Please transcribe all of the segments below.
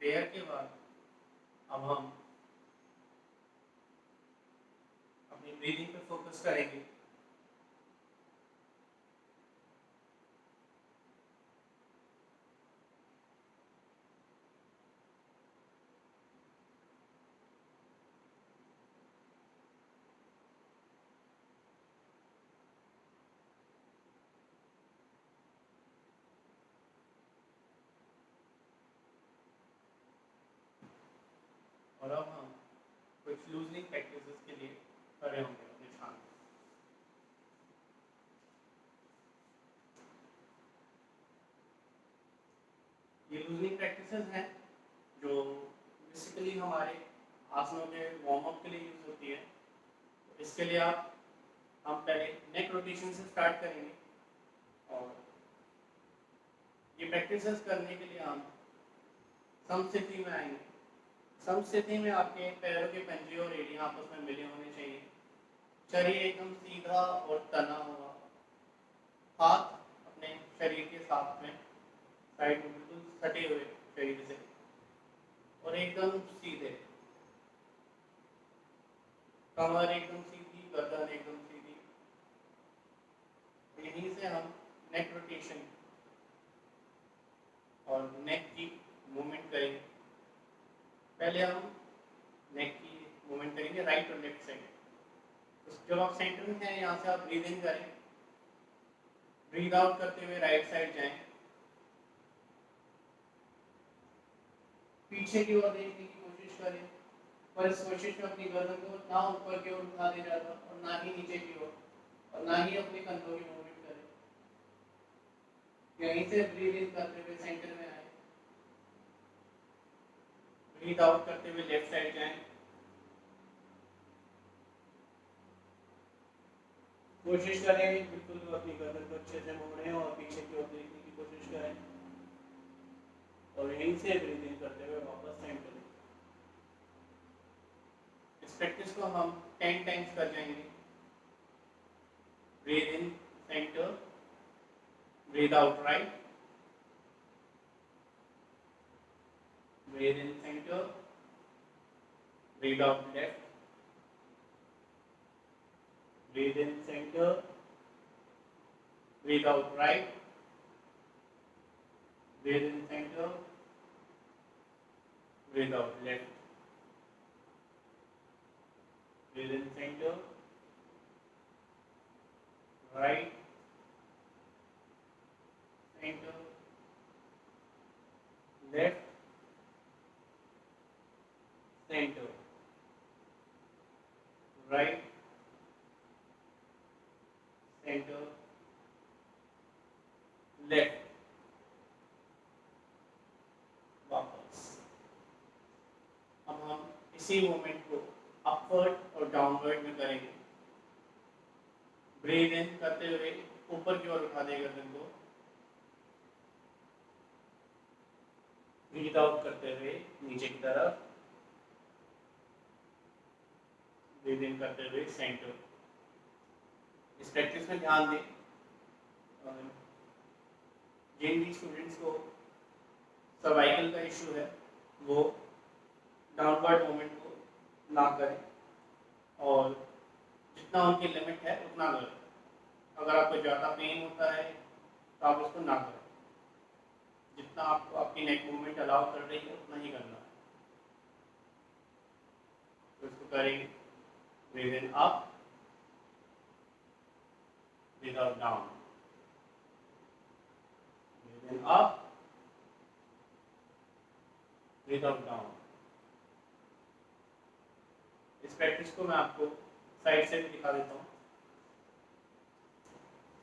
Prayer के बाद अब हम अपनी ब्रीदिंग पे फोकस करेंगे। और अब हम कुछ लूजनिंग प्रैक्टिसेस के लिए खड़े होंगे अपने स्थान पर। ये लूजनिंग प्रैक्टिसेस हैं जो बेसिकली हमारे आसनों के वार्म अप के लिए यूज होती है। तो इसके लिए हम पहले नेक रोटेशन से स्टार्ट करेंगे और ये प्रैक्टिसेस करने के लिए हम समस्थिति में आएंगे। समस्थिति में आपके पैरों के पंजे और एड़ियां आपस में मिले होने चाहिए। शरीर एकदम सीधा और तना हुआ, हाथ अपने शरीर के साथ में साइड में बिल्कुल सटे हुए शरीर से और एकदम सीधे, कमर एकदम सीधी, गर्दन एकदम सीधी। यहीं से हम नेक रोटेशन और नेक की मूवमेंट करेंगे। पहले हम नेक की मूवमेंट करेंगे राइट और लेफ्ट साइड। जब आप सेंटर में हैं, यहाँ से आप ब्रीद इन करें, ब्रीद आउट करते हुए राइट साइड जाएं, पीछे की ओर देखने की कोशिश करें, पर इस कोशिश में अपनी गर्दन को ना ऊपर की ओर उठा दे ज़्यादा और ना ही नीचे की ओर, और ना ही अपने कंधों की मूवमेंट करें। यहीं से ब्रीद इन करते हुए सेंटर में आए, ब्रीद आउट करते हुए लेफ्ट साइड जाएं, कोशिश करें बिल्कुल अपनी गर्दन को अच्छे से मोड़ें और पीछे की ओर देखने की कोशिश करें और यहीं से ब्रीद इन करते हुए वापस सेंटर। इस प्रैक्टिस को हम 10 टाइम्स कर जाएंगे। Breathe in centre, breathe out right, breathe in centre, breathe out left, breathe in center, breathe out right, breathe in center, breathe out left, breathe in center, right, center, left, center, right, center, left, वापस। अब हम इसी movement को upward और downward में करेंगे। Breathe in करते हुए ऊपर की ओर उठा देगा गर्दन को, ब्रीद आउट करते हुए नीचे की तरफ, ब्रीद इन करते हुए सेंटर। इस प्रैक्टिस में ध्यान दें, जिन भी स्टूडेंट्स को सर्वाइकल का इशू है वो डाउनवर्ड मूवमेंट को ना करें और जितना उनकी लिमिट है उतना करें। अगर आपको ज़्यादा पेन होता है तो आप उसको ना करें, जितना आपको आपकी नेक मूवमेंट अलाउ कर रही है उतना ही करना है। तो इसको करेंगे, breathe in up, breathe out down, breathe in up, breathe out down. इस प्रैक्टिस को मैं आपको साइड से भी दिखा देता हूँ।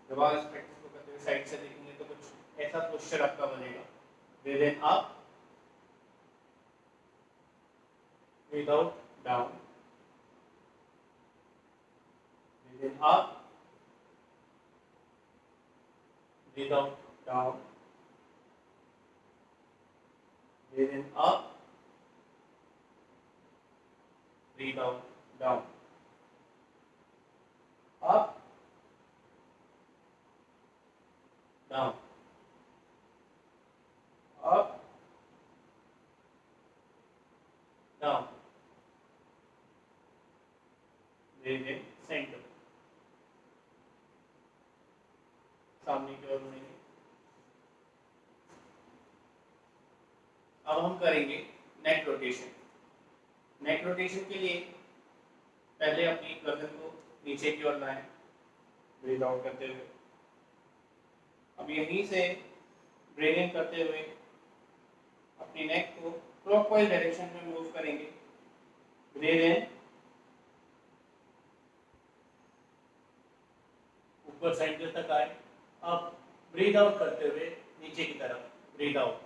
जब आप इस प्रैक्टिस को करते हुए साइड से देखेंगे तो कुछ ऐसा पोस्चर आपका बनेगा। Breathe in up, breathe out down, breathe in up, breathe out down, breathe in up, breathe out down, up, down, up, breathe in centre, सामने की ओर मुड़ेंगे। अब हम करेंगे नेक रोटेशन। नेक रोटेशन के लिए पहले अपनी गर्दन को नीचे की ओर लाएं, ब्रीथ आउट करते हुए। अब यहीं से ब्रीथ इन करते हुए अपनी नेक को क्लॉकवाइज डायरेक्शन में मूव करेंगे। ब्रीथ इन, ऊपर सेंटर तक आए। अब ब्रीथ आउट करते हुए नीचे की तरफ, breathe out,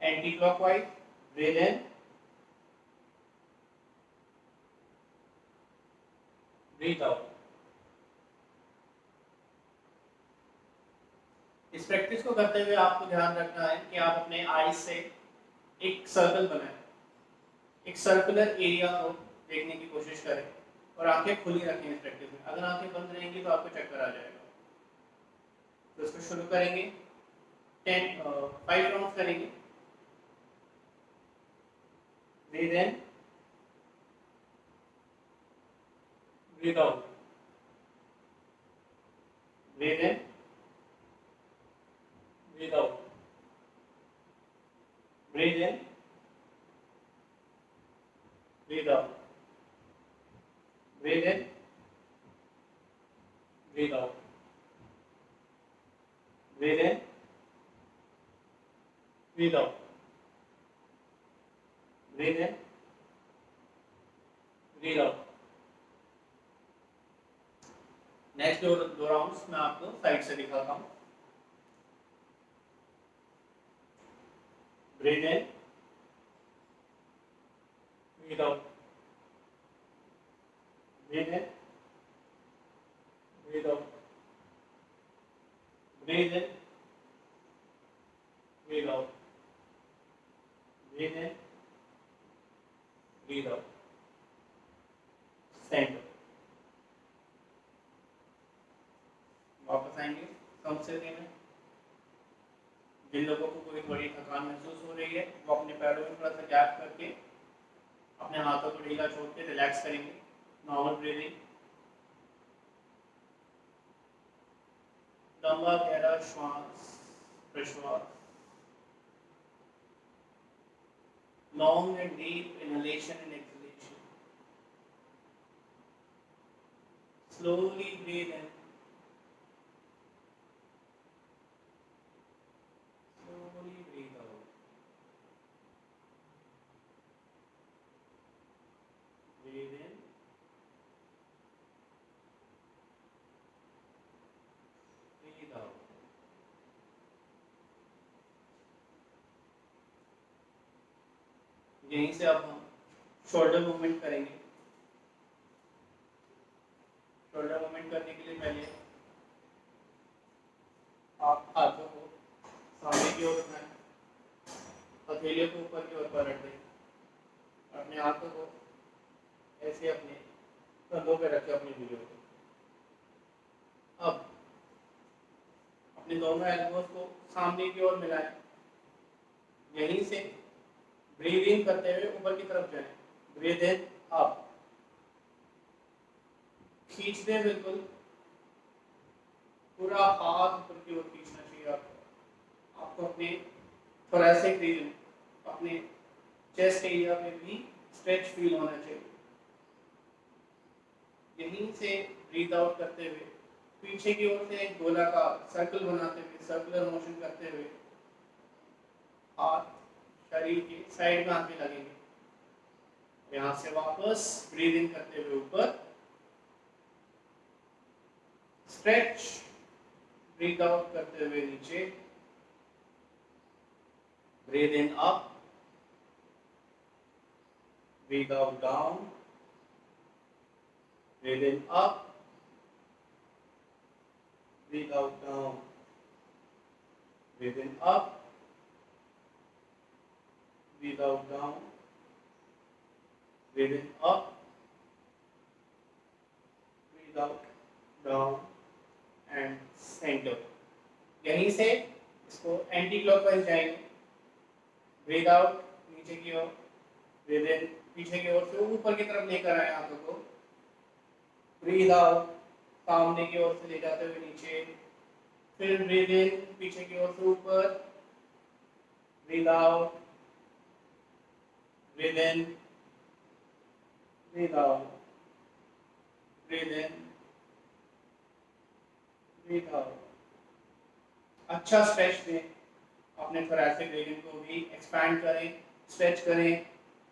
anticlockwise, breathe in, breathe out. इस प्रैक्टिस को करते हुए आपको ध्यान रखना है कि आप अपने आईज से एक सर्कल बनाएं, एक सर्कुलर एरिया को देखने की कोशिश करें और आंखें खुली रखें इस प्रैक्टिस में। अगर आंखें बंद रहेंगी तो आपको चक्कर आ जाएगा। तो इसको शुरू करेंगे, 5 राउंड्स करेंगे। Breathe in, breathe out, breathe in, breathe out, breathe in, breathe out, breathe in, breathe out, breathe in, breathe out, breathe in, breathe out. Next दो राउंड्स मैं आपको साइड से दिखाता हूँ। Breathe in, breathe out, breathe in, breathe out, breathe in, breathe out, breathe in, breathe out, centre. वापस आएंगे समस्थिति में। जिन लोगों को कोई थोड़ी थकान महसूस हो रही है वो अपने पैरों में थोड़ा सा गैप करके अपने हाथों को ढीला छोड़ के रिलैक्स करेंगे। नॉर्मल ब्रीदिंग, लंबा गहरा श्वास प्रश्वास, long and deep inhalation and exhalation. Slowly breathe in, slowly breathe out. Breathe in, breathe out. यहीं से अब हम शोल्डर मूवमेंट करेंगे। शोल्डर मूवमेंट करने के लिए पहले आप हाथों को सामने की ओर उठाएं, हथेलियों को ऊपर की ओर पलट दें, अपने हाथों को ऐसे अपने कंधों पे रखें, अपनी वीडियो को। अब अपने दोनों एल्बोज को सामने की ओर मिलाएं। यहीं से ब्रीथ इन करते हुए ऊपर की तरफ जाएं। ब्रीथ इन अप, खींच दें बिल्कुल, पूरा हाथ ऊपर की ओर खींचना चाहिए आपको अपने थोरैसिक रीजन, अपने चेस्ट एरिया में भी स्ट्रेच फील होना चाहिए। यहीं से ब्रीथ आउट करते हुए पीछे की ओर से एक गोलाकार सर्कल बनाते हुए, सर्कुलर मोशन करते हुए हाथ शरीर के साइड में आके लगेंगे। यहाँ से वापस ब्रीथ इन करते हुए ऊपर, स्ट्रेच, ब्रीथ आउट करते हुए नीचे, breathe in up, breathe out down, breathe in up, breathe out down, breathe in up, breathe out down, breathe in up, breathe out down and center। यहीं से इसको एंटी क्लॉकवाइज जाएंगे। Breathe out नीचे की ओर, breathe in, पीछे की ओर से ऊपर की तरफ लेकर आए हाथों को, ब्रीद आउट, सामने की ओर से ले जाते हुए नीचे, फिर ब्रीद इन, पीछे की ओर से ऊपर, breathe out, breathe in, breathe out, breathe in, breathe out. अच्छा स्ट्रेच दें, अपने थोरैसिक रीजन को भी एक्सपैंड करें, स्ट्रेच करें,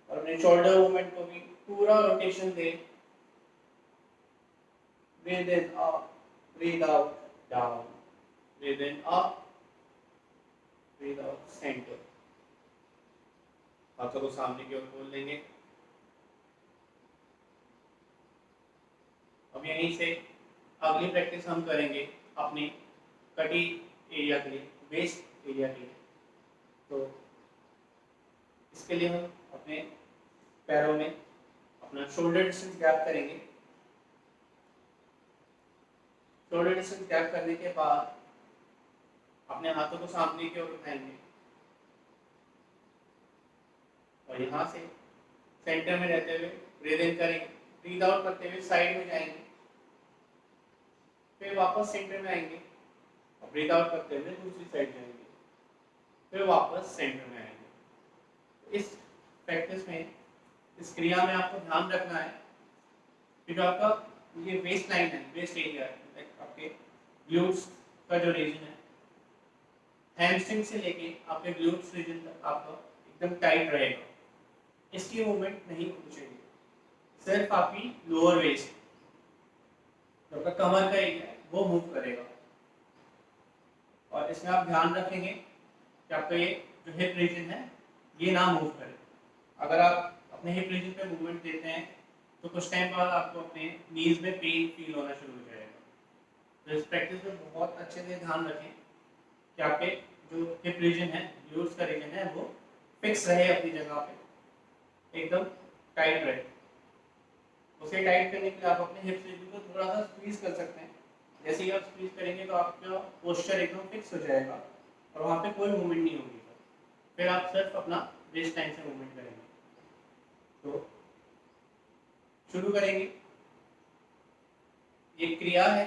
और अपने शोल्डर मूवमेंट को भी पूरा रोटेशन दें। Breathe in up, breathe out down, breathe in up, breathe out centre. हाथों को सामने की ओर खोल लेंगे। अब यहीं से अगली प्रैक्टिस हम करेंगे अपनी कटी एरिया के लिए, वेस्ट एरिया के लिए। तो इसके लिए हम अपने पैरों में अपना शोल्डर डिस्टेंस गैप करेंगे। शोल्डर डिस्टेंस गैप करने के बाद अपने हाथों को सामने की ओर उठाएंगे और यहाँ से सेंटर में रहते हुए ब्रीद इन करेंगे, ब्रीद आउट करते हुए साइड में जाएंगे, फिर वापस सेंटर में आएंगे और ब्रीद आउट करते हुए दूसरी साइड जाएंगे, फिर वापस सेंटर में आएंगे। इस प्रैक्टिस में, इस क्रिया में आपको ध्यान रखना है कि जो आपका ये वेस्ट लाइन है, वेस्ट एरिया है, आपके ग्लूट्स का जो रीजन है, हैमस्ट्रिंग से लेके आपके ग्लूट्स रीजन तक आपका एकदम टाइट रहेगा। इसकी मूवमेंट नहीं पूछेगी, सिर्फ आपकी लोअर वेस्ट, जो आपका कमर का एरिया है, वो मूव करेगा। और इसमें आप ध्यान रखेंगे कि आपका ये जो हिप रीजन है ये ना मूव करे। अगर आप अपने हिप रीजन पे मूवमेंट देते हैं तो कुछ टाइम बाद आपको अपने नीज में पेन फील होना शुरू हो जाएगा। तो इस प्रैक्टिस में बहुत अच्छे से ध्यान रखें कि आपके जो हिप रीजन है, ग्लूट्स का रीजन है, वो फिक्स रहे अपनी जगह पे, एकदम टाइट रहे। उसे टाइट करने के लिए आप अपने हिप रीजन को थोड़ा सा स्क्वीज कर सकते हैं। जैसे ही आप स्क्वीज करेंगे तो आपका पोस्चर एकदम फिक्स हो जाएगा और वहाँ पे कोई मूवमेंट नहीं होगी। फिर आप सिर्फ अपना वेस्ट लाइन से मूवमेंट करेंगे। तो शुरू करेंगे, ये क्रिया है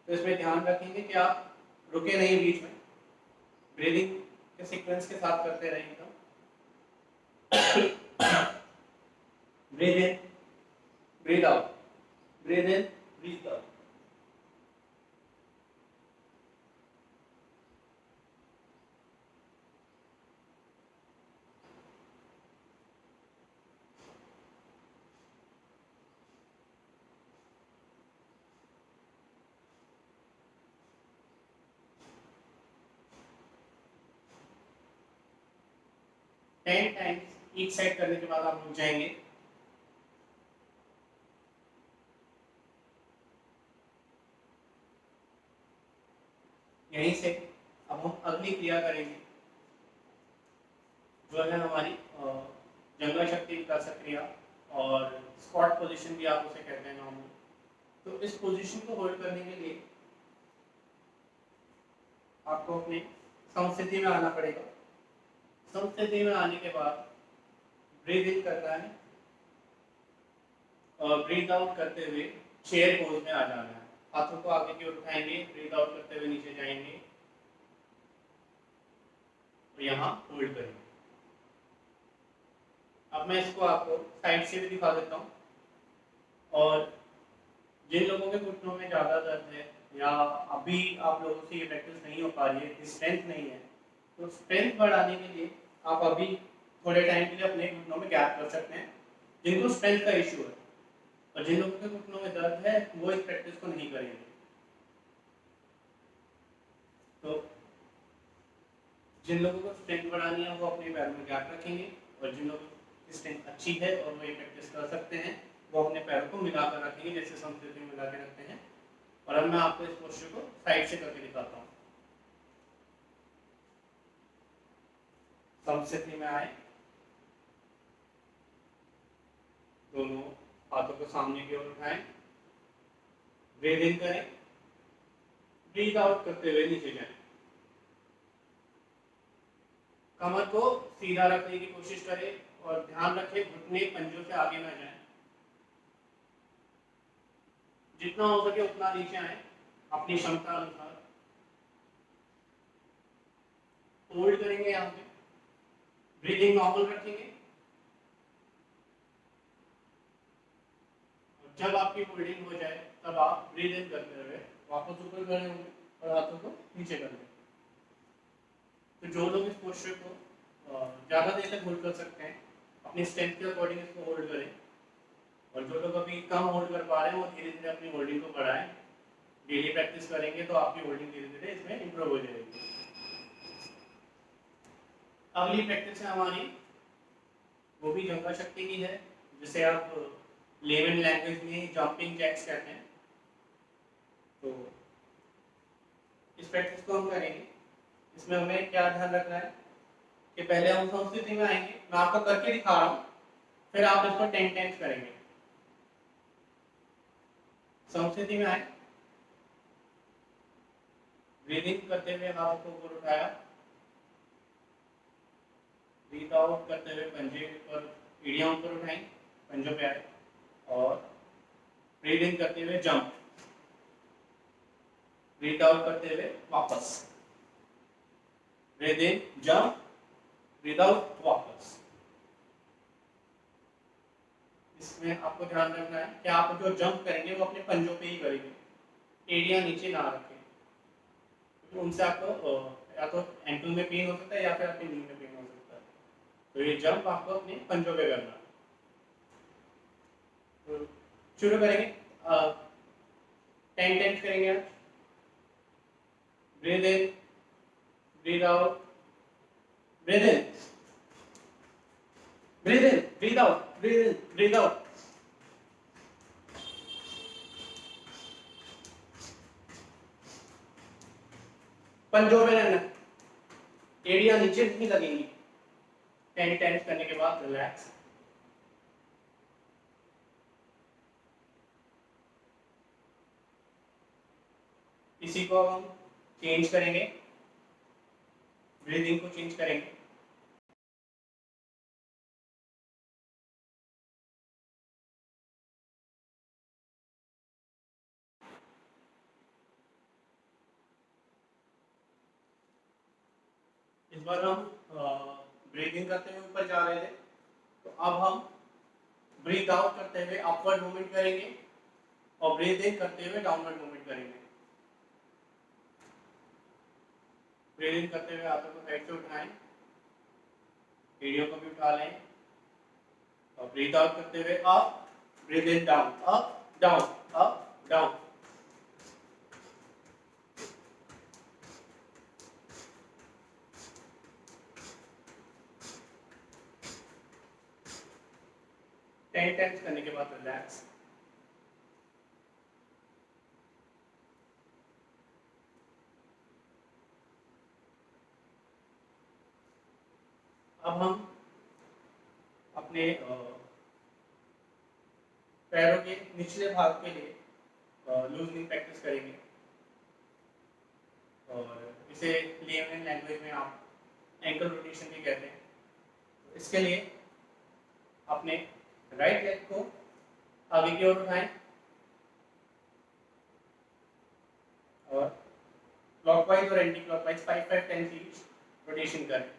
तो इसमें ध्यान रखेंगे कि आप रुके नहीं बीच में, ब्रीदिंग के सीक्वेंस के साथ करते रहेंगे। Breathe in, breathe out, breathe in, breathe out. Ten times each side करने के बाद आप रुक जाएंगे। यहीं से अब हम अगली क्रिया करेंगे जो है हमारी जंगल शक्ति विकास क्रिया, और स्क्वाट पोजीशन भी आप उसे कहते हैं नॉर्मल। तो इस पोजीशन को होल्ड करने के लिए आपको अपनी समस्थिति में आना पड़ेगा। समस्थिति में आने के बाद ब्रीद इन करना है और ब्रीद आउट करते हुए चेयर पोज में आ जाना है। हाथों को आगे की ओर उठाएंगे, ब्रीद आउट करते हुए नीचे जाएंगे और यहाँ होल्ड करेंगे। अब मैं इसको आपको साइड से भी दिखा देता हूँ। और जिन लोगों के घुटनों में ज़्यादा दर्द है या अभी आप लोगों से ये प्रैक्टिस नहीं हो पा रही है, स्ट्रेंथ नहीं है, तो स्ट्रेंथ बढ़ाने के लिए आप अभी थोड़े टाइम के लिए अपने घुटनों में गैप कर सकते हैं जिनको स्ट्रेंथ का इशू है। और जिन लोगों के घुटनों में दर्द है वो इस प्रैक्टिस को नहीं करेंगे। तो जिन लोगों को स्ट्रेंथ बढ़ानी है वो अपने पैरों में गैप रखेंगे, और जिन लोगों की स्ट्रेंथ अच्छी है और वो ये प्रैक्टिस कर सकते हैं वो अपने पैरों को मिलाकर रखेंगे, जैसे समस्थिति में मिला के रखते हैं। और अब मैं आपको इस पोस्चर को साइड से करके दिखाता हूँ। समस्थिति में आए, दोनों हाथों को सामने की ओर उठाएं, ब्रीद इन करें, ब्रीद आउट करते हुए नीचे जाएं। कमर को सीधा रखने की कोशिश करें, और ध्यान रखें घुटने पंजों से आगे ना जाए, जितना हो सके उतना नीचे आए अपनी क्षमता अनुसार। होल्ड करेंगे यहाँ पे, ब्रीदिंग नॉर्मल रखेंगे, और जब आपकी होल्डिंग हो जाए तब आप ब्रीद इन करते हुए वापस ऊपर खड़े होंगे और हाथों को नीचे कर लेंगे। तो जो लोग इस पोस्चर को ज़्यादा देर तक होल्ड कर सकते हैं, अपनी स्ट्रेंथ के अकॉर्डिंग इसको होल्ड करें, और जो लोग अभी कम होल्ड कर पा रहे हैं वो धीरे धीरे अपनी होल्डिंग को बढ़ाएं। डेली प्रैक्टिस करेंगे तो आपकी होल्डिंग धीरे धीरे इसमें इंप्रूव हो जाएगी। अगली प्रैक्टिस है हमारी, वो भी जंगा शक्ति की है, जिसे आप लेमन लैंग्वेज में जंपिंग जैक्स कहते हैं। तो इस प्रैक्टिस को हम करेंगे। इसमें हमें क्या ध्यान रखना है कि पहले हम संस्थिति में आएंगे, मैं आपको करके दिखा रहा हूँ, फिर आप इसको 10 टाइम्स करेंगे। संस्थिति में आए, ब्रीदिंग करते हुए हाथों को ऊपर उठाया, ब्रीथ आउट करते हुए पंजे पर एड़ियां ऊपर उठाई, पंजों पे आए, और ब्रीथ इन करते हुए जंप, ब्रीथ आउट करते हुए वापस, ब्रीथ इन जंप, ब्रीथ आउट वापस। इसमें आपको ध्यान रखना है कि आप जो जंप करेंगे वो अपने पंजों पे ही करेंगे, एड़ियां नीचे ना रखें, क्योंकि उनसे आपको या तो एंकल में पेन हो सकता है या फिर आपके नी में पेन हो सकता है। तो ये जंप आपको अपने पंजों पे करना है। तो शुरू करेंगे, 10 टाइम्स करेंगे। Breathe in, breathe out, breathe in, breathe in, breathe out, breathe in, breathe out. पंजों पे रहना, एड़ियां नीचे नहीं लगेंगी। 10 टाइम्स करने के बाद रिलैक्स। इसी को हम चेंज करेंगे, ब्रीदिंग को चेंज करेंगे। इस बार हम ब्रीदिंग करते हुए ऊपर जा रहे थे, तो अब हम ब्रीथ आउट करते हुए अपवर्ड मूवमेंट करेंगे और ब्रीथ इन करते हुए डाउनवर्ड मूवमेंट करेंगे। ब्रीथ इन करते हुए हाथों को साइड से उठाएं, एड़ियों को भी उठा लें, और ब्रीथ आउट करते हुए up, breathe in down, up down, up down. Ten times करने के बाद रिलैक्स। अब हम अपने पैरों के निचले भाग के लिए लूजनिंग प्रैक्टिस करेंगे, और इसे लेमन लैंग्वेज में आप एंकल रोटेशन भी कहते हैं। इसके लिए अपने राइट लेग को आगे की ओर उठाएं और क्लॉकवाइज और anti clockwise 5-5 times each rotation करें।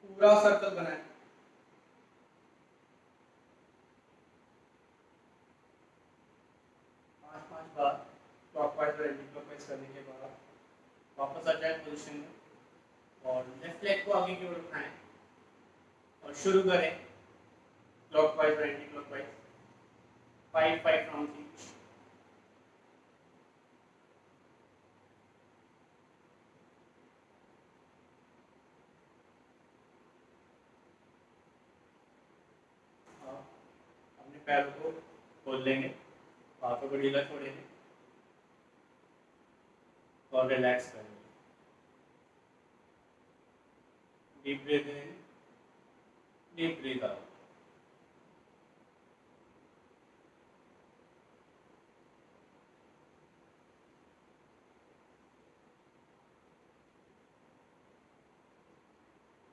पूरा सर्कल बनाएं। 5-5 बार क्लॉकवाइज और एंटी क्लॉकवाइज करने के बाद वापस आ जाए पोजीशन में, और लेफ्ट लेग को आगे की ओर उठाएं और शुरू करें क्लॉकवाइज और एंटी क्लॉकवाइज 5-5 राउंड्स ईच। अपने पैरों को खोल लेंगे, हाथों को ढीला छोड़ेंगे और रिलैक्स करेंगे। डीप ब्रीथ इन, डीप ब्रीथ आउट।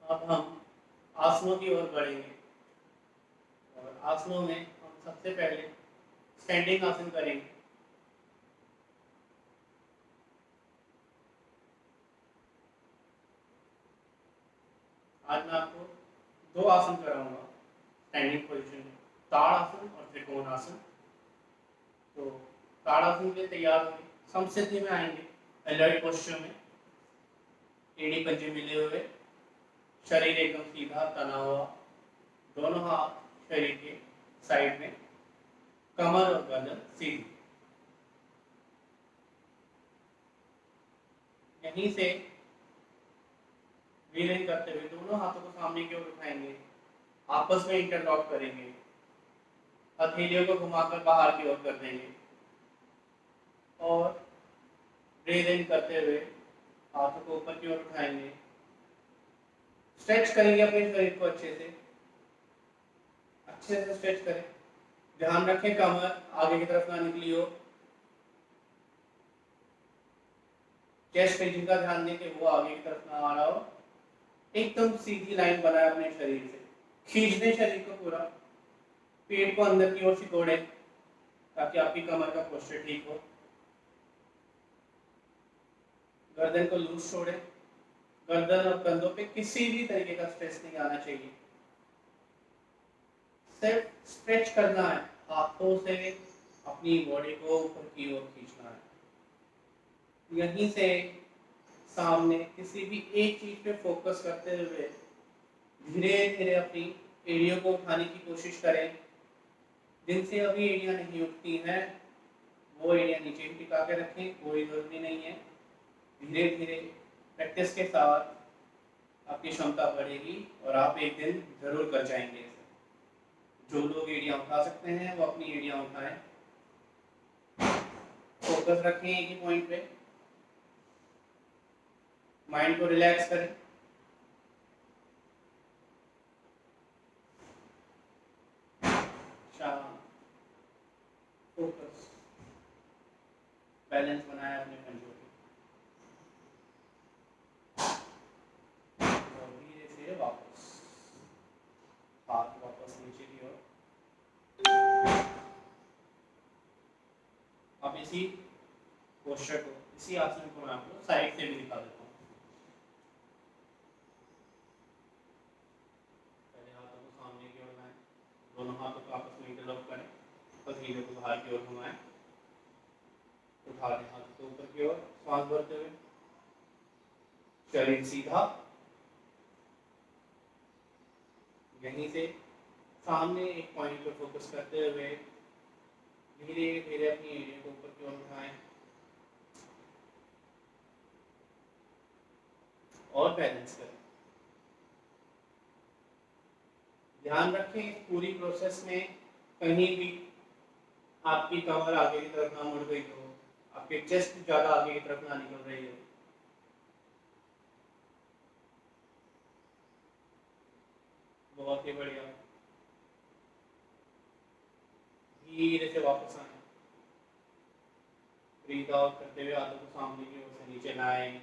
अब हम आसनों की ओर बढ़ेंगे और आसनों में हम सबसे पहले स्टैंडिंग आसन करेंगे। आज मैं आपको दो आसन कराऊंगा स्टैंडिंग पोजीशन में, ताड़ आसन और त्रिकोण आसन। तो ताड़ आसन के लिए तैयार होंगे, समस्थिति में आएंगे, अलर्ट पोस्चर में, एड़ी पंजे मिले हुए, शरीर एकदम सीधा तना हुआ, दोनों हाथ शरीर के साइड में, कमर और गर्दन सीधी। यहीं से ब्रीदिंग करते हुए दोनों हाथों को सामने की ओर उठाएंगे, आपस में इंटरलॉक करेंगे, हथेलियों को घुमाकर बाहर की ओर कर देंगे और ब्रीदिंग करते हुए हाथों को ऊपर की ओर उठाएंगे, स्ट्रेच करेंगे अपने शरीर को अच्छे से स्ट्रेच करें। ध्यान रखें कमर आगे की तरफ ना निकली हो, चेस्ट पे जिनका ध्यान दें कि वो आगे की तरफ ना आ रहा हो, एकदम सीधी लाइन बनाए अपने शरीर से, खींच दें शरीर को पूरा, पेट को अंदर की ओर सिकोड़े ताकि आपकी कमर का पोस्चर ठीक हो, गर्दन को लूज छोड़े, गर्दन और कंधों पे किसी भी तरीके का स्ट्रेस नहीं आना चाहिए, सिर्फ स्ट्रेच करना है, हाथों से अपनी बॉडी को ऊपर की ओर खींचना है। यहीं से सामने किसी भी एक चीज पे फोकस करते हुए धीरे धीरे अपनी एड़ियों को उठाने की कोशिश करें। जिनसे अभी एड़ियां नहीं उठती हैं वो एड़ियां नीचे ही टिका के रखें, कोई जरूरी नहीं है। धीरे धीरे प्रैक्टिस के साथ आपकी क्षमता बढ़ेगी और आप एक दिन जरूर कर जाएंगे। जो लोग एड़ियां उठा सकते हैं वो अपनी एड़ियां उठाएं, फोकस रखें एक ही पॉइंट पे, माइंड को रिलैक्स करें। शांत, फोकस, बैलेंस बनाया अपने पंजों पे और धीरे से वापस हाथ वापस नीचे की ओर। अब इसी पोस्चर को, इसी आसन को मैं आपको साइड से भी दिखा देता हूँ। पहले हाथों को सामने की ओर लाएं, दोनों हाथों को आपस में इंटरलॉक करें, पथरीले को बाहर की ओर घुमाएं, उठा लें हाथों को ऊपर की ओर, सांस भरते हुए, शरीर सीधा। यहीं से सामने एक पॉइंट पर फोकस करते हुए धीरे धीरे अपनी एड़ियों को ऊपर की ओर उठाएं और बैलेंस करें। ध्यान रखें इस पूरी प्रोसेस में कहीं भी आपकी कमर आगे की तरफ ना मुड़ गई हो, आपके चेस्ट ज्यादा आगे की तरफ ना निकल रही हो। बहुत ही बढ़िया। धीरे से वापस आए, ब्रीथ आउट करते हुए हाथों को सामने की ओर से नीचे लाएं,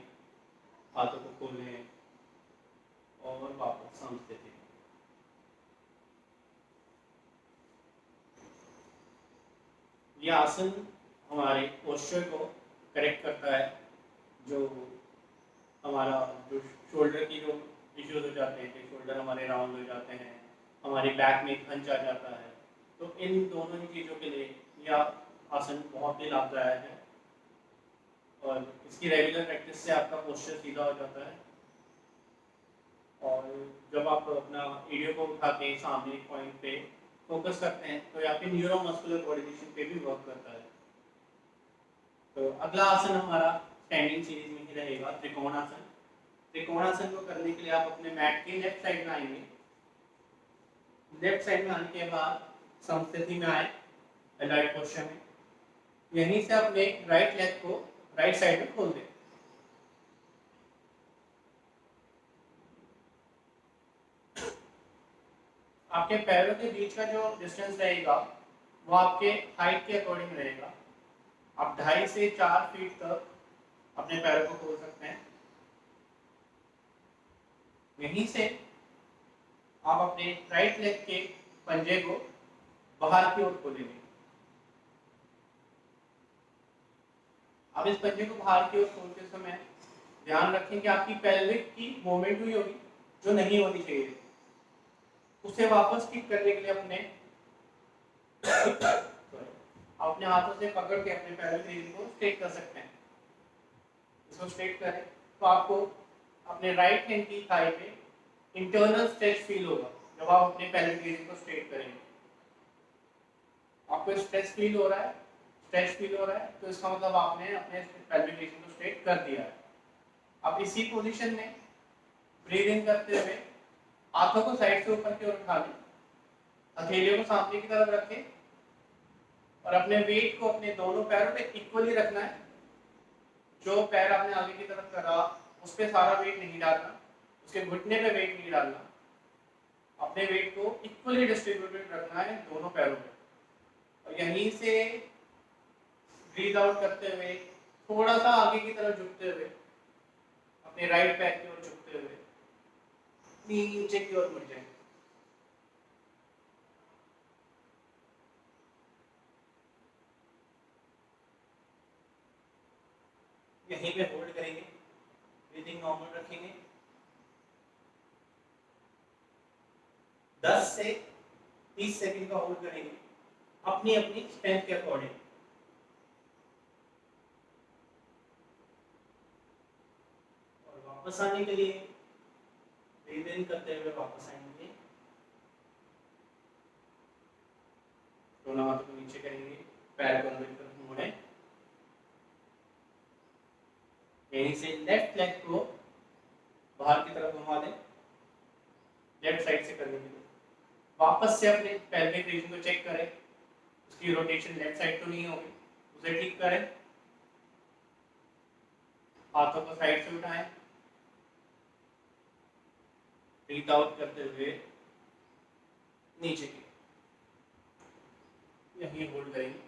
हाथों को खोलें और वापस समस्थिति। ये आसन हमारे पोस्चर को करेक्ट करता है, जो हमारा जो शोल्डर की जो इश्यूज हो जाते हैं कि शोल्डर हमारे राउंड हो जाते हैं, हमारे बैक में खंच आ जाता है, तो इन दोनों ही चीज़ों के लिए यह आसन बहुत ही लाभदायक है और इसकी रेगुलर प्रैक्टिस से आपका पोस्चर सीधा हो जाता है। और जब आप अपना एड़ियों को उठा के सामने एक पॉइंट पे फोकस करते हैं तो आपके न्यूरोमस्कुलर कोऑर्डिनेशन पे भी वर्क करता है। तो अगला आसन हमारा स्टैंडिंग सीरीज में ही रहेगा, त्रिकोणासन। त्रिकोणासन को करने के लिए आप अपने मैट के लेफ्ट साइड में आएंगे, लेफ्ट साइड में आने के बाद समस्थिति में आए, एलाइड पोस्चर में, यहीं से अपने राइट लेग को राइट साइड में खोल दें। आपके पैरों के बीच का जो डिस्टेंस रहेगा वो आपके हाइट के अकॉर्डिंग रहेगा। आप 2.5 से 4 फीट तक अपने पैरों को खोल सकते हैं। यहीं से आप अपने राइट लेग के पंजे को बाहर की ओर खोलेंगे। अब इस पंजे को बाहर की ओर खोलते समय ध्यान रखें कि आपकी पेल्विक की मूवमेंट हुई होगी जो नहीं होनी चाहिए। उसे वापस किक करने के लिए अपने हाथों से पकड़ के अपने पेल्विक रीजन को स्ट्रेट कर सकते हैं। इसको स्ट्रेट करें तो आपको अपने राइट हैंड की थाई पे इंटरनल स्ट्रेच फील होगा जब आप अपने पेल्विक रीजन को स्ट्रेट करेंगे। आपको स्ट्रेच फील हो रहा है, तो इसका मतलब आपने अपने पेल्विक रीजन को स्ट्रेट कर दिया है। अब इसी पोजीशन में ब्रीथ इन करते हुए हाथों को साइड से ऊपर की ओर उठा लें, हथेलियों को सामने की तरफ रखें और अपने वेट को अपने दोनों पैरों पे इक्वली रखना है। जो पैर आपने आगे की तरफ करा उस पे सारा वेट नहीं डालना, उसके घुटने पे वेट नहीं डालना, अपने वेट को इक्वली डिस्ट्रीब्यूटेड रखना है दोनों पैरों पे। और यहीं से ब्रीथ आउट करते हुए थोड़ा सा आगे की तरफ झुकते हुए अपने राइट पैर की ओर झुकते हुए नीचे की ओर मुड़ जाएंगे। यहीं पे होल्ड करेंगे, ब्रीथिंग नॉर्मल रखेंगे। 10 से 30 सेकंड का होल्ड करेंगे अपनी अपनी स्ट्रेंथ के अकॉर्डिंग। और वापस आने के लिए ब्रीथ इन करते हुए वापस आएंगे, दोनों हाथों को नीचे करेंगे, पैर को अंदर की तरफ मोड़ें। यहीं से लेफ्ट लेग को बाहर की तरफ घुमा दें, लेफ्ट साइड से करने के लिए। वापस से अपने पेल्विक रीजन को चेक करें, उसकी रोटेशन लेफ्ट साइड तो नहीं होगी, उसे ठीक करें। हाथों को साइड से उठाएं, ब्रीथ आउट करते हुए नीचे की यहीं होल्ड करेंगे।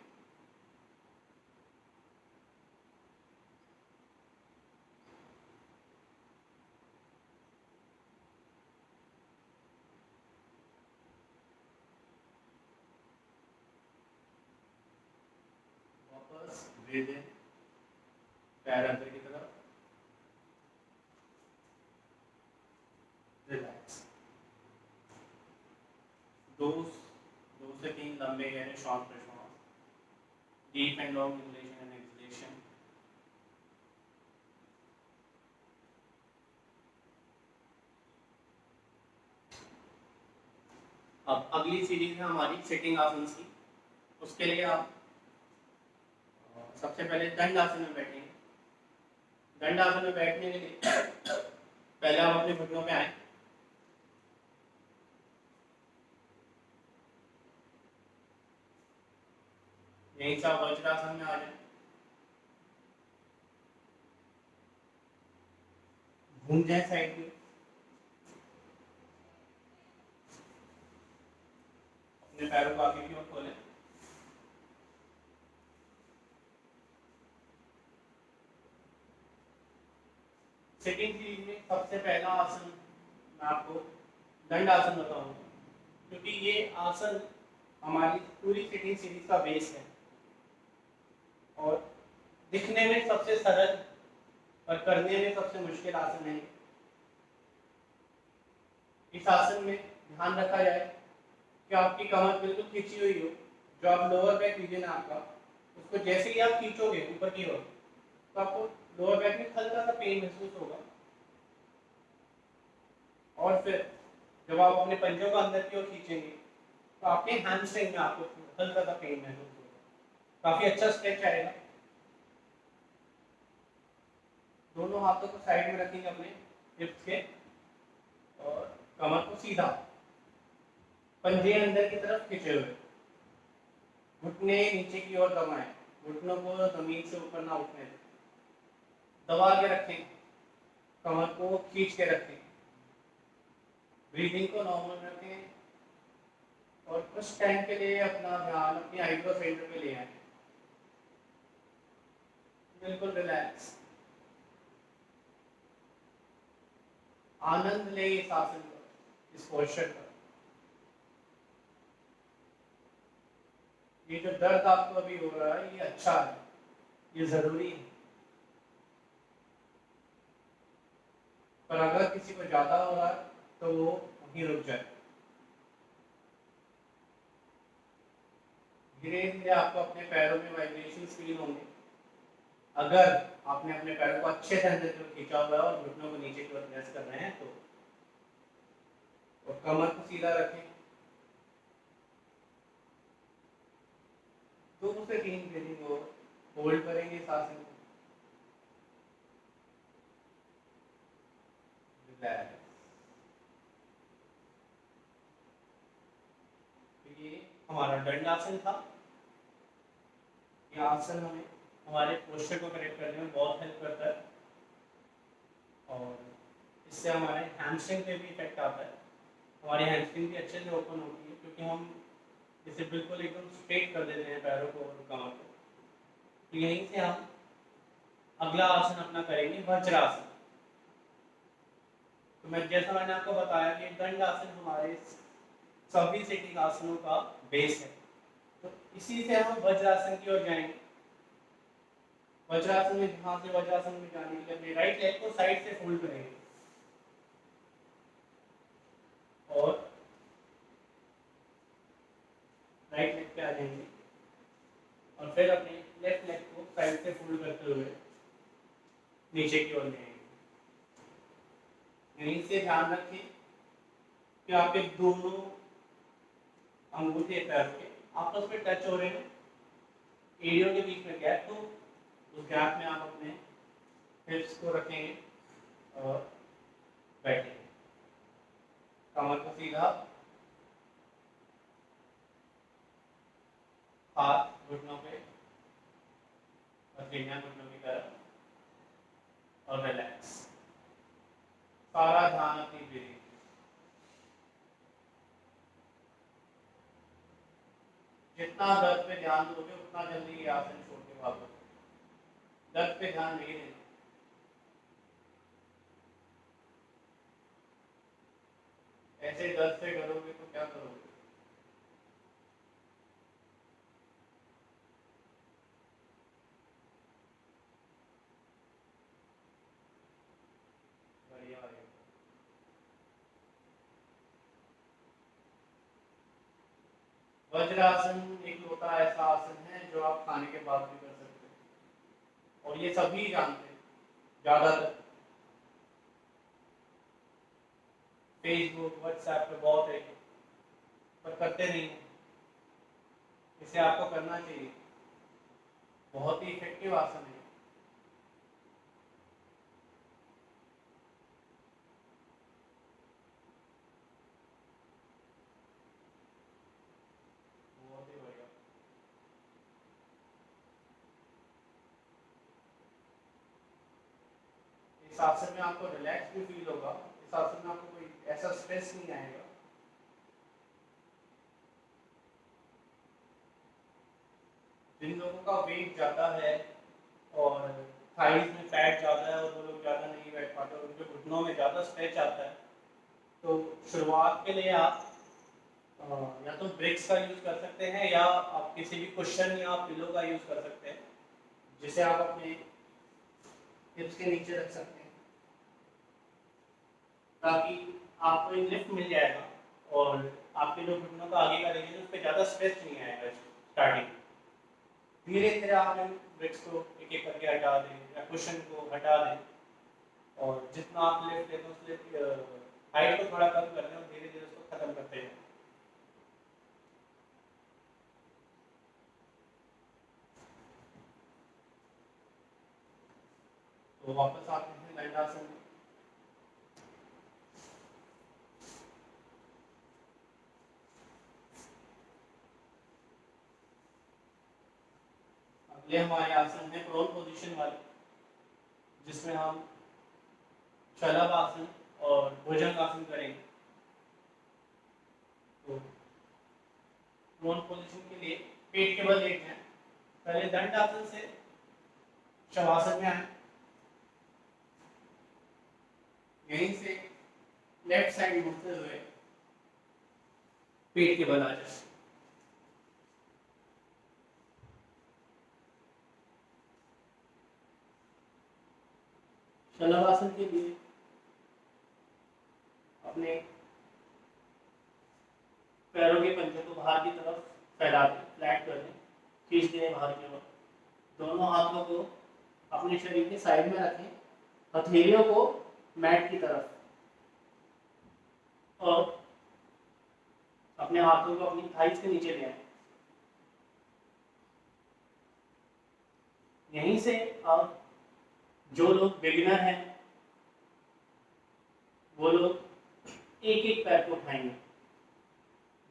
वापस ब्रीथ इन, पैर अंदर की तरफ, रिलैक्स। दो से तीन लंबे गहरे श्वास प्रश्वास, deep and long inhalation and exhalation. अब अगली सीरीज है हमारी सिटिंग आसन की। उसके लिए आप सबसे पहले दंड आसन में बैठेंगे। दंड आसन में बैठने के लिए पहले आप अपने घुटनों पे आए, यहीं से आप वज्रासन में आ जाए, घूम जाए साइड में, अपने पैरों को आगे की ओर खोलें। सिटिंग सीरीज में सबसे पहला आसन मैं आपको दंड आसन बताऊंगा, क्योंकि ये आसन हमारी पूरी सिटिंग सीरीज का बेस है और दिखने में सबसे सरल और करने में सबसे मुश्किल आसन है। इस आसन में ध्यान रखा जाए कि आपकी कमर बिल्कुल खींची हुई हो, जो आप लोअर बैक रीजन है आपका, उसको जैसे ही आप खींचोगे ऊपर की ओर तो आपको लोअर बैक में हल्का सा पेन महसूस होगा। और फिर जब आप अपने पंजों को अंदर की ओर खींचेंगे तो आपके हैमस्ट्रिंग में आपको हल्का सा पेन महसूस होगा। काफी अच्छा स्ट्रेच आएगा। दोनों हाथों को साइड में रखेंगे अपने हिप्स के और कमर को सीधा, पंजे अंदर की तरफ खींचे हुए, घुटने नीचे की ओर दबाएं, घुटनों को जमीन से ऊपर ना उठने दें, दबा के रखें, कमर को खींच के रखें, ब्रीदिंग को नॉर्मल रखें और कुछ टाइम के लिए अपना ध्यान अपनी आईब्रो सेंटर पे ले आए, बिल्कुल रिलैक्स। आनंद ले इस आसन का, इस पोस्चर का। ये जो दर्द आपको अभी हो रहा है ये अच्छा है, ये जरूरी है, पर अगर किसी को ज्यादा हो रहा है तो वो वहीं रुक जाए। धीरे धीरे आपको अपने पैरों में वाइब्रेशंस फील होंगे। अगर आपने अपने पैरों को अच्छे से अंदर की ओर खींचा हुआ है और घुटनों को नीचे की ओर प्रेस कर रहे हैं तो, और कमर को सीधा रखें। 2 से 3 ब्रीदिंग को होल्ड करेंगे इस आसन को। रिलैक्स। तो ये हमारा दंडासन था। ये आसन हमें हमारे पोस्चर को करेक्ट करने में बहुत हेल्प करता है और इससे हमारे हैमस्ट्रिंग पे भी इफेक्ट आता है। हमारी हैमस्ट्रिंग भी अच्छे से ओपन होती है क्योंकि हम इसे बिल्कुल एकदम स्ट्रेट कर देते हैं पैरों को और कमर को। तो यहीं से हम अगला आसन अपना करेंगे वज्रासन। तो मैं जैसा मैंने आपको बताया कि दंडासन हमारे सभी सिटिंग आसनों का बेस है, तो इसी से हम वज्रासन की ओर जाएंगे। वज्रासन में ध्यान से वज्रासन में जाने के लिए अपने राइट लेग को साइड से फोल्ड करेंगे और राइट लेग पे आ जाएंगे और फिर अपने लेफ्ट लेग को साइड से फोल्ड करते हुए नीचे की ओर ले आएंगे। यहीं से ध्यान रखें कि आपके दोनों अंगूठे पैर के आपस में टच हो रहे हैं। एड़ियों के बीच में गैप, तो उस गैप में आप अपने हिप्स को रखेंगे और बैठेंगे। कमर को सीधा, हाथ घुटनों पे और सीढ़ियां घुटनों की तरफ और रिलैक्स। सारा ध्यान अपनी ब्रीथिंग। जितना दर्द पे ध्यान दोगे उतना जल्दी ये आसन छोड़ के भागोगे। दर्द पे ध्यान नहीं देना। ऐसे दर्द से करोगे तो क्या करोगे? बढ़िया है। वज्रासन एक होता ऐसा आसन है जो आप खाने के बाद भी कर सकते हैं और ये सभी जानते हैं। ज्यादातर फेसबुक व्हाट्सएप पे बहुत है पर करते नहीं है। इसे आपको करना चाहिए, बहुत ही इफेक्टिव आसन है। बहुत ही बढ़िया। इस आसन में आपको रिलैक्स भी फील होगा। इस आसन में आपको कोई ऐसा स्ट्रेस नहीं आएगा। जिन लोगों का वेट ज़्यादा है और थाइज में फैट ज़्यादा है और वो लोग ज़्यादा नहीं बैठ पाते और उनके घुटनों में ज़्यादा स्ट्रेच आता है, तो शुरुआत के लिए आप या तो ब्रिक्स का यूज़ कर सकते हैं या आप किसी भी कुशन या पिलो का यूज़ कर सकते हैं जिसे आप अपने हिप्स के नीचे रख सकते हैं ताकि आपको एक लिफ्ट मिल जाएगा और आपके जो घुटनों का आगे का रीजन उस पर ज़्यादा स्ट्रेच नहीं आएगा स्टार्टिंग। धीरे धीरे आप इन ब्रिक्स को एक एक करके हटा दें या कुशन को हटा दें और जितना आप लिफ्ट लेते हैं उस हाइट को थोड़ा कम कर दें और धीरे धीरे उसको खत्म करते हैं। तो वापस आते हैं दंडासन में। अगले हमारे आसन है प्रोन पोजीशन वाले, जिसमें हम शलभ आसन और भुजंग आसन करेंगे। तो प्रोन पोजीशन के लिए पेट के बल लेट जाएं। पहले दंड आसन से शवासन में आए। यहीं से लेफ्ट साइड मुड़ते हुए पेट के बल आ जाए। शलभासन के लिए अपने पैरों के पंजे को बाहर की तरफ फैला दें, फ्लैट कर दें, खींच दें बाहर की ओर। दोनों हाथों को अपने शरीर के साइड में रखें, हथेलियों को मैट की तरफ, और अपने हाथों को अपनी थाइस के नीचे ले आए। यहीं से आप, जो लोग बिगिनर हैं वो लोग एक एक पैर को उठाएंगे।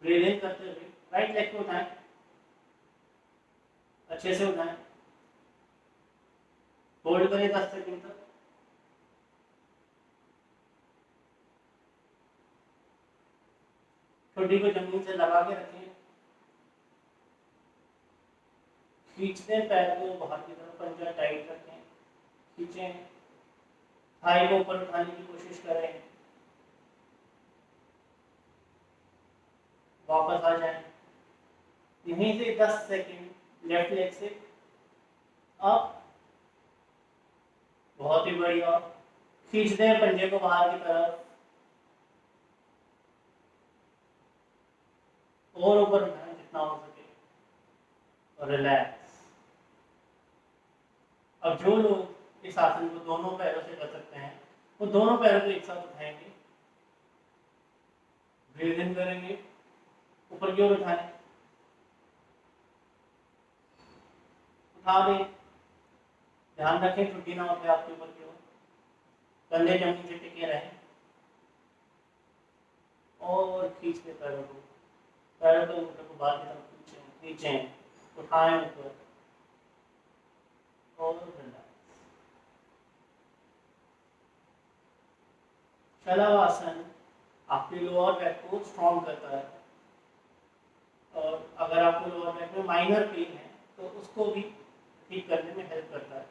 ब्रीद इन करते हुए राइट लेग को उठाएं, अच्छे से उठाएं, होल्ड करें 10 सेकंड तक। ठोड़ी को जमीन से लगा के रखें, खींचते पैर को बाहर की तरफ, पंजा टाइट रखें, खींचें, थाई को ऊपर उठाने की कोशिश करें, वापस आ जाएं। यहीं से 10 सेकंड लेफ्ट लेग से अप, बहुत ही बढ़िया। खींच दें पंजे को बाहर की तरफ और ऊपर उठाएं जितना हो सके, और रिलैक्स। अब जो लोग इस आसन को दोनों पैरों से कर सकते हैं वो दोनों पैरों को एक साथ उठाएंगे, ब्रीद इन करेंगे, ऊपर की ओर उठाएं, उठा दें, ध्यान रखें छुट्टी ना होते आपके ऊपर की ओर, कंधे जमीन से टिके रहें, और खींच के पैरों को ऊपर को बाहर की तरफ खींचें, उठाएं ऊपर, और रिलैक्स। शलभासन आपके लोअर बैक को स्ट्रॉन्ग करता है, और अगर आपको लोअर बैक में माइनर पेन है तो उसको भी ठीक करने में हेल्प करता है।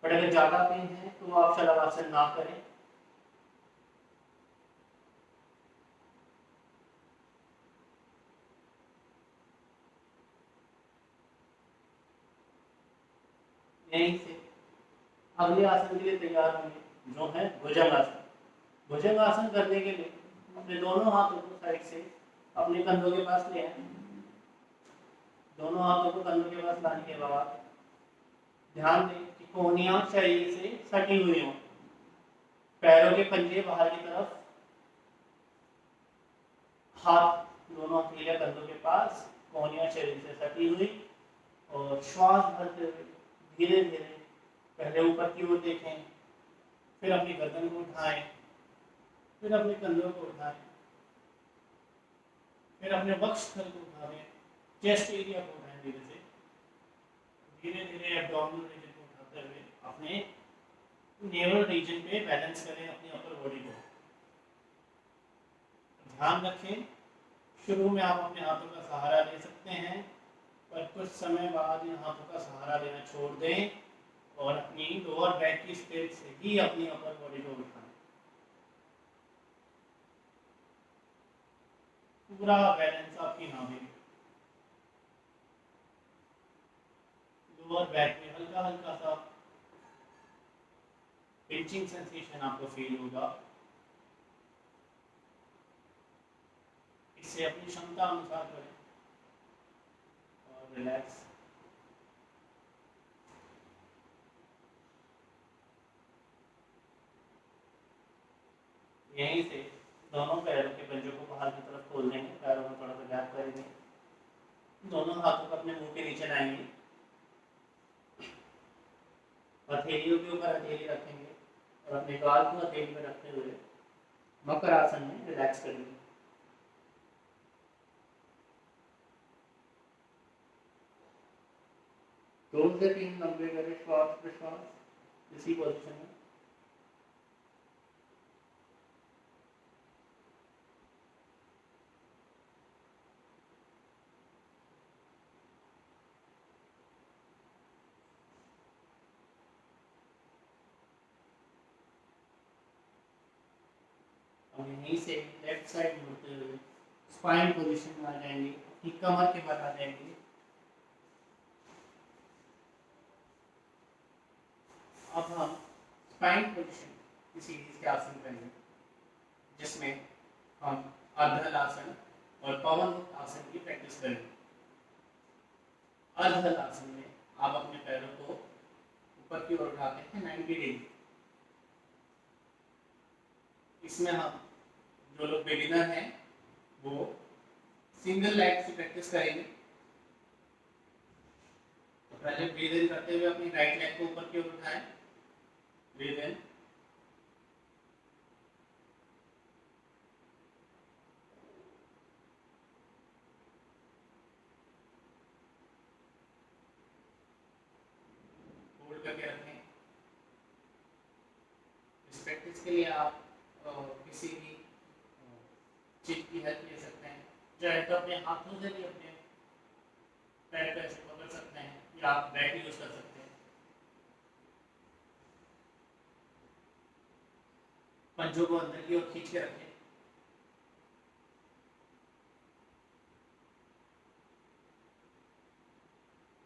बट अगर ज़्यादा पेन है तो आप शलभासन ना करें। यहीं से अगले आसन के लिए तैयार होंगे, जो है भुजंगासन। भुजंगासन करने के लिए अपने दोनों हाथों को साइड से अपने कंधों के पास ले आए। दोनों हाथों को कंधों के पास लाने के बाद ध्यान दें कि कोहनियां शरीर से सटी हुई हों, पैरों के पंजे बाहर की तरफ, हाथ दोनों हथेलियां कंधों के पास, कोहनियां शरीर से सटी हुई, और श्वास भरते हुए धीरे धीरे पहले ऊपर की ओर देखें, फिर अपनी गर्दन को उठाएं, फिर अपने कंधों को उठाएं, फिर अपने वक्षस्थल को उठा दें, चेस्ट एरिया को उठाएं, धीरे धीरे एब्डोमिनल रीजन को उठाते हुए अपने नेवल रीजन पे बैलेंस करें अपनी अपर बॉडी को। ध्यान रखें, शुरू में आप अपने हाथों का सहारा ले सकते हैं, पर कुछ समय बाद इन हाथों का सहारा लेना छोड़ दें और अपनी लोअर बैक की स्ट्रेच से ही अपनी अपर बॉडी को उठाएं। पूरा बैलेंस आपकी नाभि में, लोअर बैक में हल्का हल्का सा पिंचिंग सेंसेशन आपको फील होगा। इसे अपनी क्षमता अनुसार करें और रिलैक्स। यहीं से दोनों पैरों के पंजों को बाहर की तरफ खोल देंगे, पैरों में थोड़ा सा गैप करेंगे, दोनों हाथों को अपने मुंह के नीचे लाएंगे, हथेलियों के ऊपर हथेली रखेंगे और अपने गाल को हथेली पर रखते हुए मकर आसन में रिलैक्स करेंगे। 2 से 3 लंबे करें श्वास प्रश्वास इसी पोजीशन में। अब यहीं से लेफ्ट साइड मुड़ते हुए स्पाइन पोजीशन में आ जाएंगे, अपनी कमर के बल आ जाएंगे। अब हम स्पाइन पोजीशन की सीरीज के आसन करेंगे, जिसमें हम अर्धल आसन और पवन मुक्त आसन की प्रैक्टिस करेंगे। अर्धल आसन में आप अपने पैरों को ऊपर की ओर उठाते हैं 90 डिग्री। इसमें हम जो लोग बिगिनर हैं वो सिंगल लेग की प्रैक्टिस करेंगे। तो पहले ब्रीद इन करते हुए अपनी राइट लेग को ऊपर की ओर उठाएं, ब्रीद इन, होल्ड करके रखें। इस प्रैक्टिस के लिए आप किसी भी चीज की हेल्प ले सकते हैं, चाहे तो अपने हाथों से भी अपने पैर को ऐसे पकड़ सकते हैं, या आप बैक यूज कर सकते हैं। पंजों को अंदर की ओर खींच के रखें।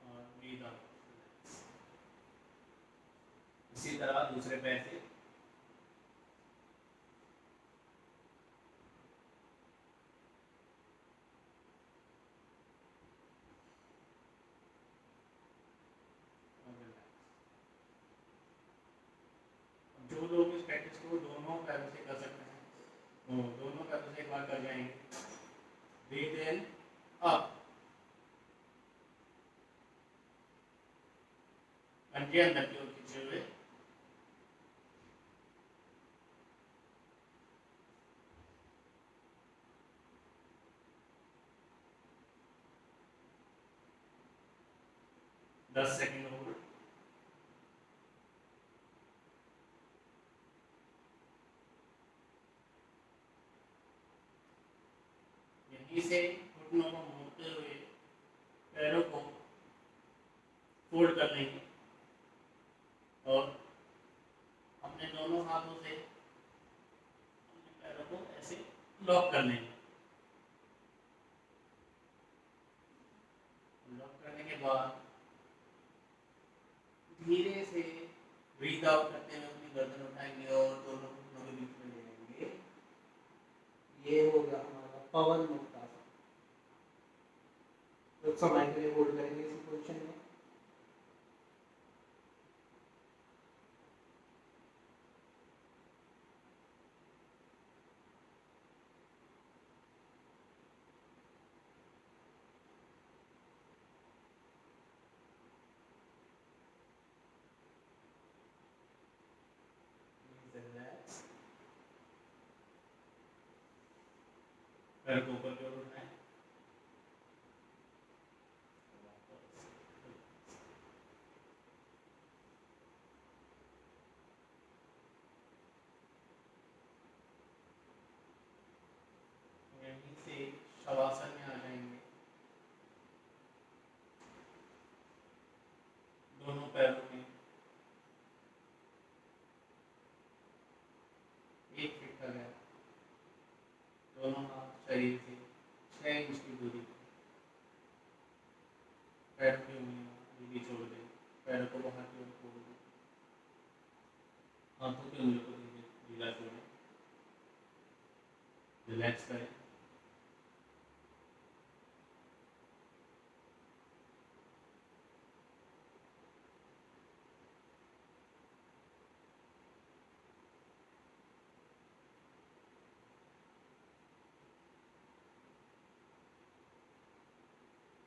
और ब्रीद आउट। इसी तरह दूसरे पैर से जो लोग इस प्रैक्टिस को दोनों पैरों से कर सकते हैं वो दोनों पैरों से एक बार कर जाएंगे। ब्रीथ इन अप, पंजे अंदर की ओर खींचे हुए, दस सेकंड होल्ड। यहीं से घुटनों को मोड़ते हुए पैरों को फोल्ड कर लेंगे और अपने दोनों हाथों से अपने पैरों को ऐसे लॉक कर लेंगे। लॉक करने के बाद धीरे से ब्रीथ आउट करते हुए अपनी गर्दन उठाएंगे और दोनों घुटनों के बीच में ले लेंगे। ये हो गया हमारा पवन मुक्त आसन। कुछ समय के लिए होल्ड करेंगे इसी पोजीशन में। पैर को ऊपर की ओर उठाएं। यहीं से शवासन में आ जाएंगे। दोनों पैरों में एक फिट का गैप, दोनों हाथ शरीर से 6 इंच की दूरी, पैरों की उंगलियां भी छोड़ दें, पैरों को बाहर की ओर खोल दें, हाथों की उंगलियों को ढीला छोड़ें, रिलैक्स करें।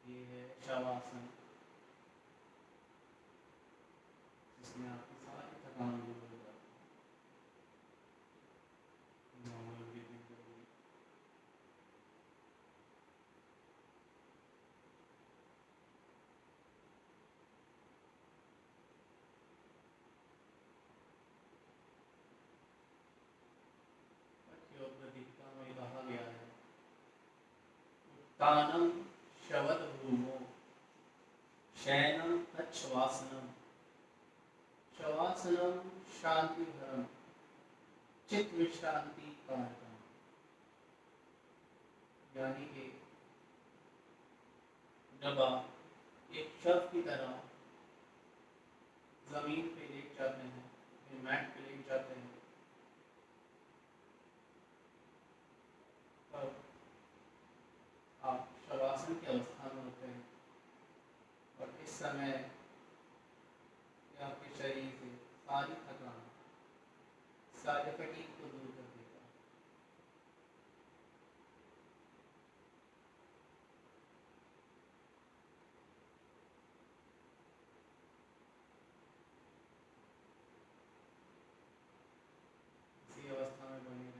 ये है शवासन, जिसमें आपकी सारी थकान दूर हो जाती है। नॉर्मल ब्रीथिंग करिए। योग दीपिका में कहा गया है, उत्तानम शवद भूमो शयनम तच्छवासनम, शवासनम शांतिधरम चित्त विश्रांति कारकम। यानी कि जब आप एक शख्स की तरह ज़मीन पे लेट जाते हैं, मैट पे लेट जाते हैं, तब आप शवासन की अवस्था में होते हैं और इस समय आपके शरीर से सारी थकान, सारे फटीग को दूर कर देगा। इसी अवस्था में बने रहें।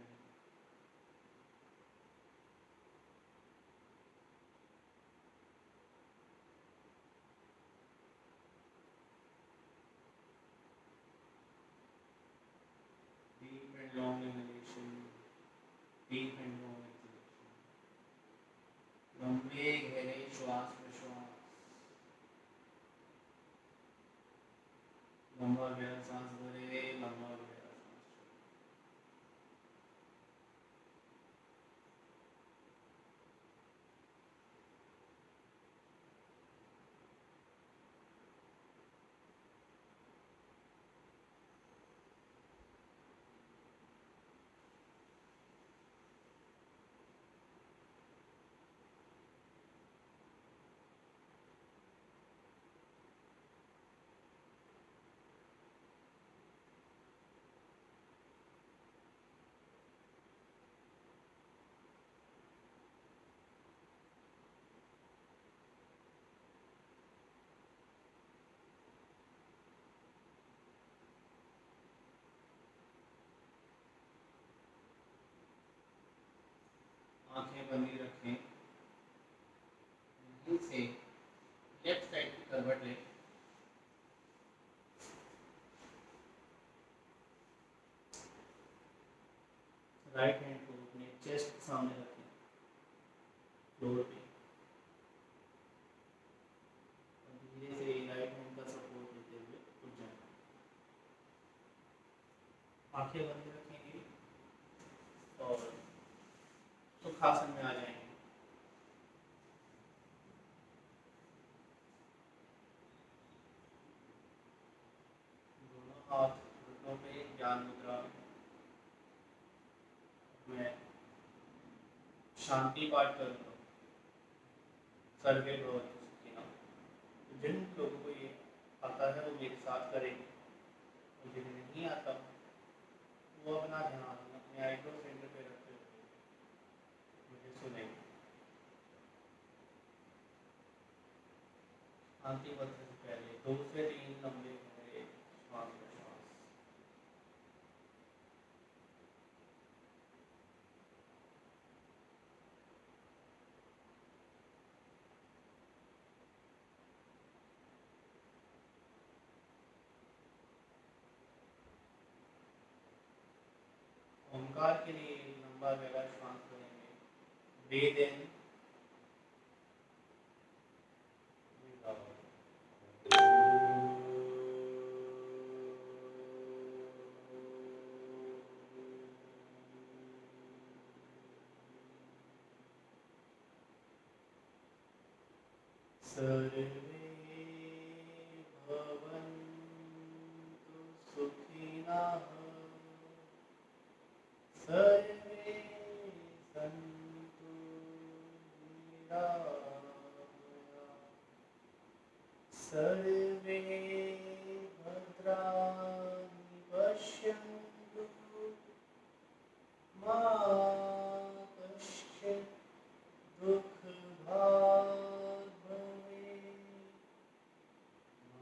Deep and long inhalation, deep and long exhalation. लंबे गहरे श्वास प्रश्वास, लंबा गहरा सांस भरे, लंबा गहरा सांस आंखें बंदी रखें। यहीं से लेफ्ट साइड की करवट लें। राइट हैंड को अपने चेस्ट के सामने रखें, फ्लोर पे, और धीरे से राइट हैंड का सपोर्ट लेते हुए उठ जाएं। आंखें बंद रखेंगे और सुखासन में आ जाएंगे। दोनों हाथ घुटनों पे, ज्ञान मुद्रा में शांति पाठ करूँगा, सर्वे भवतु सुखिनः। जिन लोगों को ये आता है वो मेरे साथ करेंगे, और जिन्हें नहीं आता वो अपना ध्यान अपने आईब्रो सेंटर पे रखते हुए मुझे सुनेंगे। शांति पत्र से पहले 2 से 3 लंबे गहरे श्वास प्रश्वास। ओंकार के लिए लंबा गहरा श्वास करेंगे। Breathe in, breathe out. सर्वे भवन्तु सुखिनः, सर्वे सन्तु निरामयाः, सर्वे भद्राणि पश्यन्तु, मा कश्चित् दुःखभाग् भवेत्,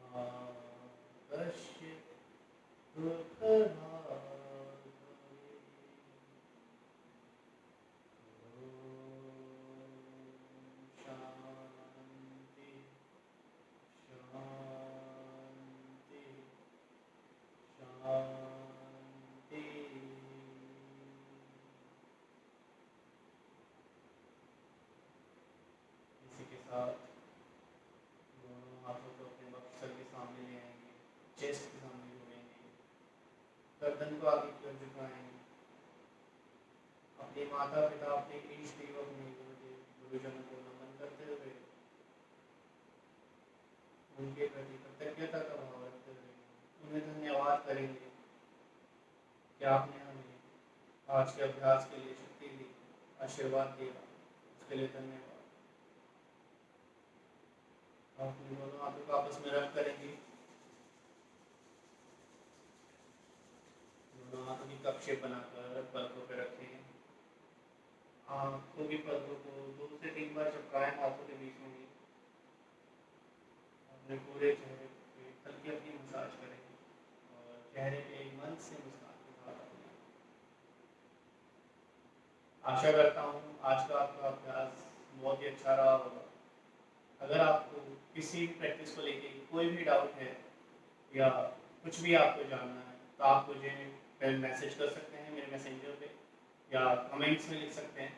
मा कश्चित् दुःखभाग् भवेत्। शांति शांति शांति। इसी के साथ दोनों हाथों को अपने मकसद के सामने ले आएंगे, चेस्ट के सामने जोड़ेंगे, गर्दन को आगे की ओर झुकाएंगे, अपने माता पिता, अपने इष्ट देव, अपने गुरुजनों को नमन करते हुए उनके प्रति कृतज्ञता का भाव रखते हुए उन्हें धन्यवाद करेंगे कि आपने हमें आज के अभ्यास के लिए शक्ति दी, आशीर्वाद दिया, उसके लिए धन्यवाद। आप अपने दोनों हाथों को आपस में रब करेंगे, दोनों हाथों की कपशेप बनाकर पलकों पर रखें। आँखों की पलकों को 2 से 3 बार चपकाएं हाथों के बीच में ही। अपने पूरे चेहरे पे हल्की हल्की मसाज करेंगे और चेहरे पे मन से मुस्कान के साथ अपने आशा करता हूँ आज का आपका अभ्यास बहुत ही अच्छा रहा होगा। अगर आपको किसी भी प्रैक्टिस को लेके कोई भी डाउट है या कुछ भी आपको जानना है तो आप मुझे मैसेज कर सकते हैं मेरे मैसेंजर पे या कमेंट्स में लिख सकते हैं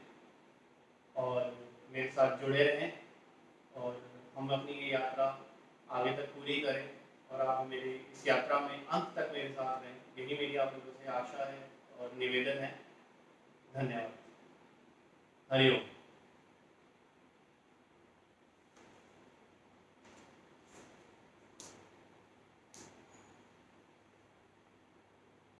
और मेरे साथ जुड़े रहें और हम अपनी ये यात्रा आगे तक पूरी करें और आप मेरी इस यात्रा में अंत तक मेरे साथ रहें, यही मेरी आप लोगों से आशा है और निवेदन है। धन्यवाद। हरि ओम।